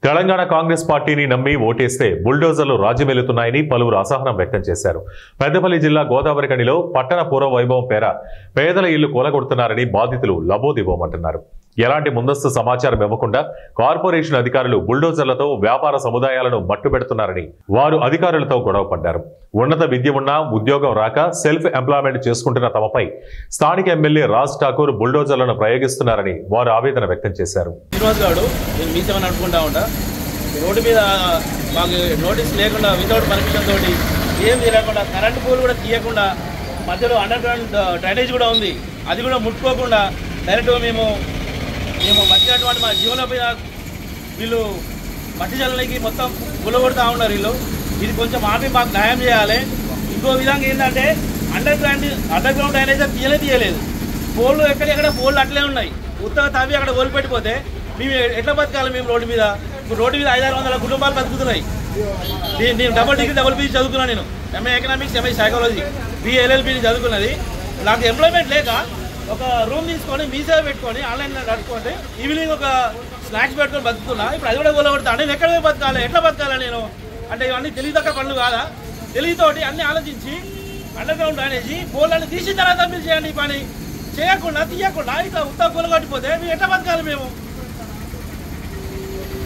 తెలంగాణ కాంగ్రెస్ పార్టీని నమ్మి ఓటేస్తే బుల్డోజర్లు రాజ్యమేలుతున్నాయని పలువురు అసహనం వ్యక్తం చేశారు. పెద్దపల్లి జిల్లా గోదావరిఖనిలో పట్టణ పూర్వ వైభవం పేర పేదల ఇళ్లు కూలగొడుతున్నారని బాధితులు లబోదిబోమంటున్నారు. ఎలాంటి ముందస్తు సమాచారం ఇవ్వకుండా కార్పొరేషన్ అధికారులు బుల్డోజర్లతో వ్యాపార సముదాయాలను మట్టుబెడుతున్నారని వారు అధికారులతో గొడవ పడ్డారు. ఉన్నత విద్య ఉన్నా ఉద్యోగం రాక సెల్ఫ్ ఎంప్లాయ్మెంట్ చేసుకుంటున్న తమపై స్థానిక ఎమ్మెల్యే రాజ్ ఠాకూర్ బుల్డోజర్లను ప్రయోగిస్తున్నారని వారు ఆవేదన వ్యక్తం చేశారు. రోడ్డు మీద మాకు నోటీస్ లేకుండా వితౌట్ పర్మిషన్ తోటి ఏం తీయకుండా కరెంటు పోల్ కూడా తీయకుండా మధ్యలో అండర్ గ్రౌండ్ డ్రైనేజ్ కూడా ఉంది, అది కూడా ముట్టుకోకుండా డైరెక్ట్గా మేము వచ్చినటువంటి మా జీవనోపాధి వీళ్ళు మట్టి జల్లకి మొత్తం గుల్లగొడుతూ ఉన్నారు. ఇది కొంచెం ఆపి మాకు న్యాయం చేయాలి. ఇంకో విధంగా ఏంటంటే అండర్ గ్రౌండ్ డ్రైనేజ్ తీయలేదు, పోళ్ళు ఎక్కడెక్కడ పోళ్ళు అట్లే ఉన్నాయి. ఉత్తగా తవ్వి అక్కడ వదిలిపెట్టిపోతే మేము ఎట్లా బతకాలి? మేము రోడ్డు మీద 500-600 కుటుంబాలు బతుకుతున్నాయి. నేను డబుల్ పీజీ చదువుకున్నాను. నేను MA economics, MA psychology, BLLB చదువుకున్నది. నాకు ఎంప్లాయ్మెంట్ లేక ఒక రూమ్ తీసుకొని మీసేవ పెట్టుకొని ఆన్లైన్లో నడుచుకుంటే ఈవినింగ్ ఒక స్నాక్స్ పెట్టుకొని బతుకుతున్నా. ఇప్పుడు అది కూడా గొల్లగొడతా. నేను ఎక్కడ బతకాలి, ఎట్లా బతకాలి నేను అంటే ఇవన్నీ తెలియదక్క పనులు కాదా? తెలియతోటి అన్నీ ఆలోచించి అండర్ గ్రౌండ్ అనేది పోలని తీసిన తర్వాత మీరు చేయండి. ఈ పని చేయకుండా తీయకుండా ఇట్లా ఉత్తర కూల కట్టిపోతే మేము ఎట్లా బతకాలి? మేము